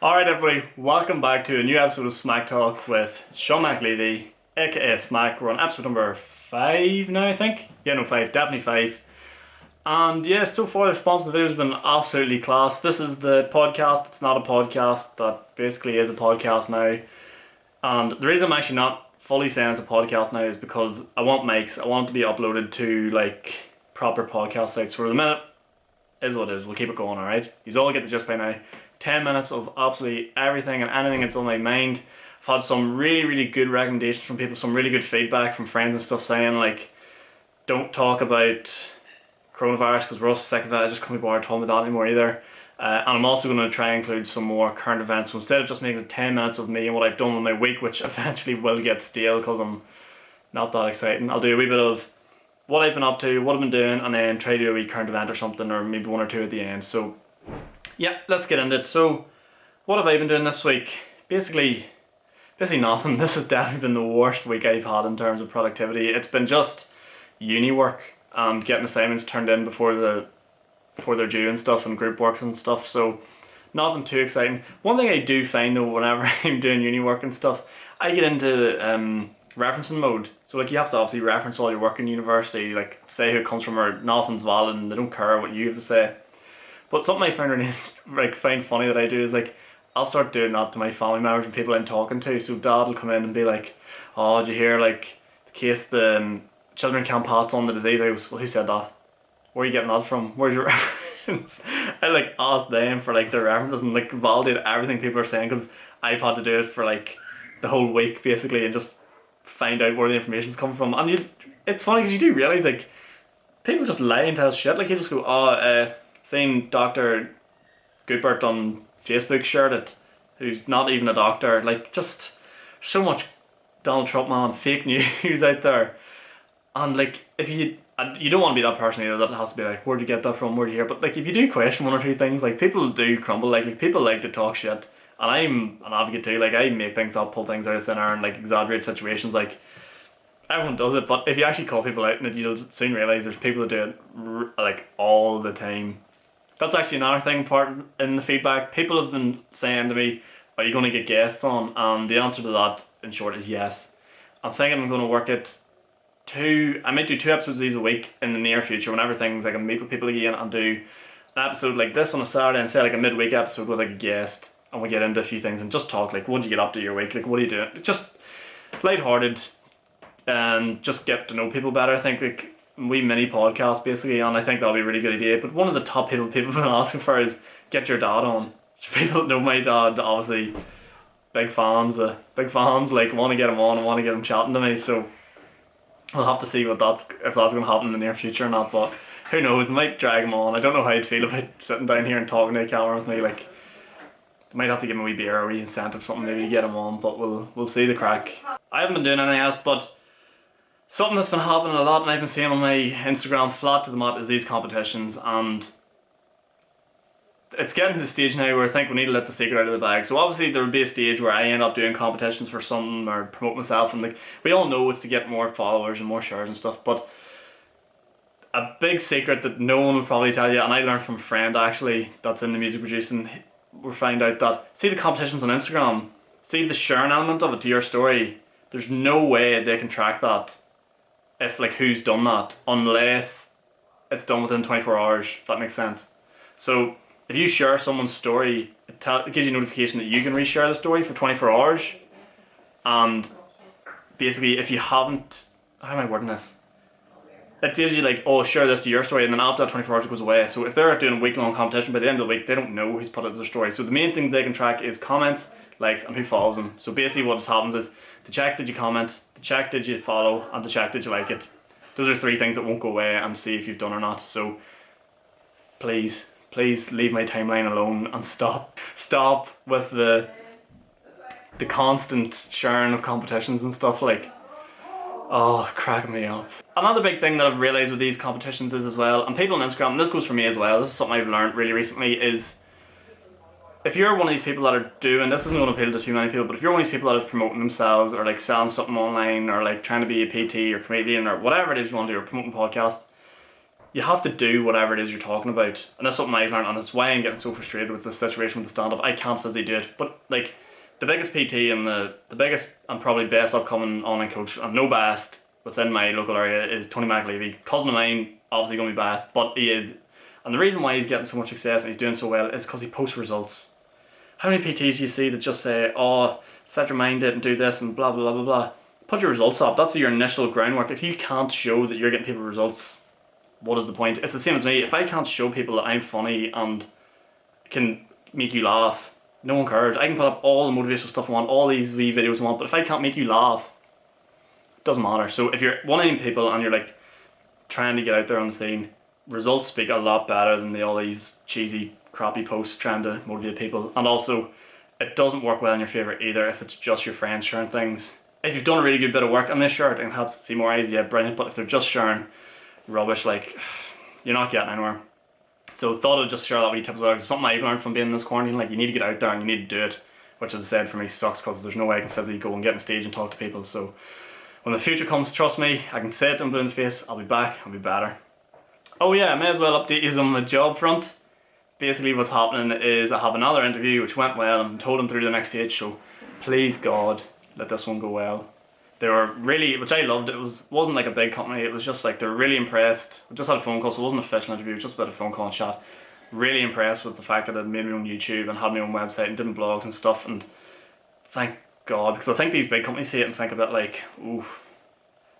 Alright everybody, welcome back to a new episode of SMAC TALK with Sean McAleavey, aka SMAC. We're on episode number 5 now, I think. Yeah, no, 5, definitely 5. And yeah, so far the response to the video has been absolutely class. This is the podcast, it's not a podcast, that basically is a podcast now. And the reason I'm actually not fully saying it's a podcast now is because I want mics, I want it to be uploaded to like proper podcast sites. For the minute, is what it is, we'll keep it going, alright? You all get the gist by now. 10 minutes of absolutely everything and anything that's on my mind. I've had some really good recommendations from people, some really good feedback from friends and stuff saying like, don't talk about coronavirus because we're all sick of it. I just can't be bothered talking about that anymore either. And I'm also going to try and include some more current events. So instead of just making it 10 minutes of me and what I've done in my week, which eventually will get stale because I'm not that exciting, I'll do a wee bit of what I've been up to, what I've been doing, and then try to do a wee current event or something, or maybe one or two at the end. So yeah, let's get into it. So, what have I been doing this week? Basically nothing. This has definitely been the worst week I've had in terms of productivity. It's been just uni work and getting assignments turned in before they're due and stuff, and group works and stuff. So, nothing too exciting. One thing I do find though, whenever I'm doing uni work and stuff, I get into referencing mode. So like you have to obviously reference all your work in university, like say who it comes from or nothing's valid and they don't care what you have to say. But something I find really find funny that I do is like I'll start doing that to my family members and people I'm talking to. So dad will come in and be like, "Oh, did you hear like the case the children can't pass on the disease?" I was, "Well, who said that? Where are you getting that from? Where's your reference?" I like ask them for like their references and like validate everything people are saying because I've had to do it for like the whole week basically and just find out where the information's coming from. And it's funny because you do realise like people just lie and tell shit. Like you just go, same Dr. Goopert on Facebook shared it, who's not even a doctor. Like, just so much Donald Trump, man, fake news out there. And like, if you don't want to be that person either that has to be like, where'd you get that from, where'd you hear? But like, if you do question one or two things, like people do crumble, like people like to talk shit. And I'm an advocate too, like I make things up, pull things out of thin air and like exaggerate situations, like everyone does it. But if you actually call people out in it, you'll soon realise there's people that do it like all the time. That's actually another thing part in the feedback. People have been saying to me, are you going to get guests on? And the answer to that, in short, is yes. I'm thinking I'm going to work it I might do 2 episodes of these a week in the near future whenever things I can meet with people again and do an episode like this on a Saturday and say like a midweek episode with like a guest and we get into a few things and just talk like what do you get up to your week, like what are you doing? Just lighthearted and just get to know people better. I think like wee mini podcast basically, and I think that'll be a really good idea. But one of the top people have been asking for is get your dad on. So people that know my dad, obviously big fans, like want to get him on and want to get him chatting to me. So we'll have to see if that's going to happen in the near future or not. But who knows? I might drag him on. I don't know how I'd feel about sitting down here and talking to a camera with me. Like, I might have to give him a wee beer or a wee incentive, something maybe to get him on. But we'll see the crack. I haven't been doing anything else, but something that's been happening a lot and I've been seeing on my Instagram flat to the mat is these competitions, and it's getting to the stage now where I think we need to let the secret out of the bag. So obviously there will be a stage where I end up doing competitions for something or promote myself, and like we all know it's to get more followers and more shares and stuff, but a big secret that no one will probably tell you, and I learned from a friend actually that's in the music producing, we find out that see the competitions on Instagram, see the sharing element of it to your story, there's no way they can track that if like who's done that unless it's done within 24 hours, if that makes sense. So if you share someone's story, it gives you a notification that you can reshare the story for 24 hours. And basically if you haven't, how am I wording this? It gives you like, oh, share this to your story, and then after that 24 hours it goes away. So if they're doing a week-long competition, by the end of the week they don't know who's put it to their story. So the main things they can track is comments, likes, and who follows them. So basically what happens is to check did you comment, to check did you follow, and to check did you like it. Those are 3 things that won't go away, and see if you've done or not. So please leave my timeline alone and stop with the constant sharing of competitions and stuff. Like, oh, cracking me up. Another big thing that I've realised with these competitions is as well, and people on Instagram, and this goes for me as well, this is something I've learned really recently, is if you're one of these people that are doing, this isn't going to appeal to too many people, but if you're one of these people that is promoting themselves or like selling something online or like trying to be a PT or comedian or whatever it is you want to do or promoting a podcast, you have to do whatever it is you're talking about. And that's something I've learned, and it's why I'm getting so frustrated with this situation with the stand-up. I can't physically do it. But like, the biggest PT and the biggest and probably best upcoming online coach, and no biased, within my local area is Tony McAleavey. Cousin of mine, obviously going to be biased, but he is. And the reason why he's getting so much success and he's doing so well is because he posts results. How many PTs do you see that just say, oh, set your mind it and do this and blah, blah, blah, blah, blah. Put your results up. That's your initial groundwork. If you can't show that you're getting people results, what is the point? It's the same as me. If I can't show people that I'm funny and can make you laugh, no one cares. I can put up all the motivational stuff I want, all these wee videos I want, but if I can't make you laugh, it doesn't matter. So if you're one of them people and you're like trying to get out there on the scene, results speak a lot better than all these cheesy, crappy posts trying to motivate people. And also, it doesn't work well in your favour either if it's just your friends sharing things. If you've done a really good bit of work and they share it and helps to see more eyes, yeah, brilliant. But if they're just sharing rubbish, like, you're not getting anywhere. So thought I'd just share that wee tip as well. It's something I've learned from being in this quarantine. Like, you need to get out there and you need to do it, which, as I said, for me sucks because there's no way I can physically go and get on stage and talk to people. So when the future comes, trust me, I can say it to them in the face. I'll be back. I'll be better. Oh yeah, I may as well update you on the job front. Basically what's happening is I have another interview which went well and told them through to the next stage, so please God, let this one go well. They were really, which I loved, wasn't like a big company, it was just like, they were really impressed. We just had a phone call, so it wasn't an official interview, it was just about a phone call and chat. Really impressed with the fact that I'd made my own YouTube and had my own website and did blogs and stuff, and thank God, because I think these big companies see it and think a bit like, ooh,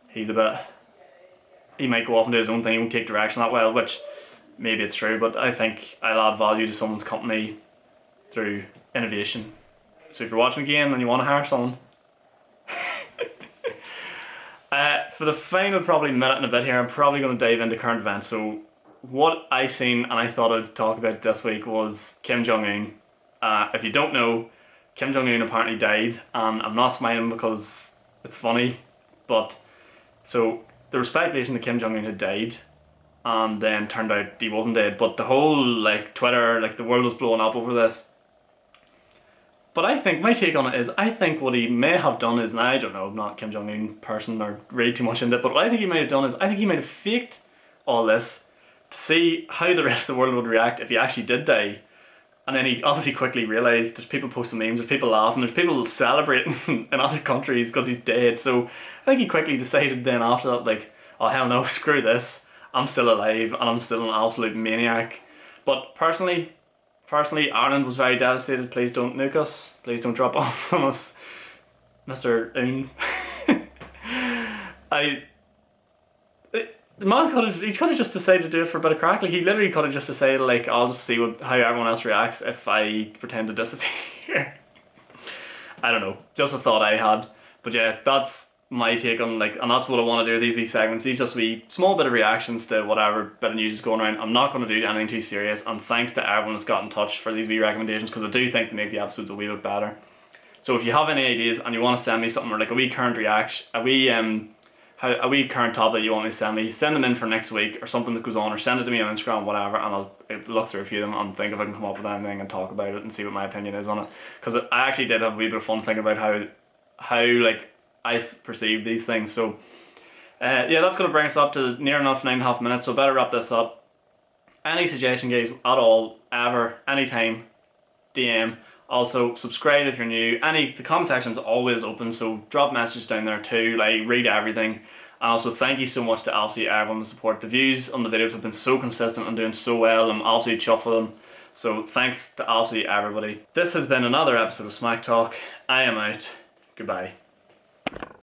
he might go off and do his own thing, he won't take direction that well, which maybe it's true, but I think I'll add value to someone's company through innovation. So if you're watching again and you want to hire someone, for the final probably minute and a bit here, I'm probably going to dive into current events. So what I seen and I thought I'd talk about this week was Kim Jong-Un. If you don't know, Kim Jong-Un apparently died, and I'm not smiling because it's funny, but so there was speculation that Kim Jong-Un had died, and then turned out he wasn't dead, but the whole like Twitter, like the world was blowing up over this. But I think my take on it is, I think what he may have done is, and I don't know, I'm not a Kim Jong-Un person or read too much into it, but what I think he might have done is, I think he might have faked all this to see how the rest of the world would react if he actually did die. And then he obviously quickly realised there's people posting memes, there's people laughing, there's people celebrating in other countries because he's dead. So I think he quickly decided then after that, like, oh hell no, screw this, I'm still alive and I'm still an absolute maniac. But personally, Ireland was very devastated. Please don't nuke us. Please don't drop bombs on us, Mr. Un. The man could have just decided to do it for a bit of crack. Like, he literally could have just decided, like, I'll just see how everyone else reacts if I pretend to disappear. I don't know. Just a thought I had. But yeah, that's my take on, like, and that's what I want to do with these wee segments. These just wee small bit of reactions to whatever bit of news is going around. I'm not going to do anything too serious, and thanks to everyone that's got in touch for these wee recommendations, because I do think they make the episodes a wee bit better. So if you have any ideas and you want to send me something, or like a wee current reaction, a wee current topic you want me to send them in for next week or something that goes on, or send it to me on Instagram, whatever, and I'll look through a few of them and think if I can come up with anything and talk about it and see what my opinion is on it. Because I actually did have a wee bit of fun thinking about how like I perceive these things. So yeah, that's going to bring us up to near enough 9.5 minutes, so better wrap this up. Any suggestion, guys, at all, ever, anytime, DM. Also, subscribe if you're new. The comment section is always open, so drop messages down there too. Like, read everything. And also, thank you so much to absolutely everyone to support. The views on the videos have been so consistent and doing so well. I'm absolutely chuffed with them. So thanks to absolutely everybody. This has been another episode of SMAC Talk. I am out. Goodbye.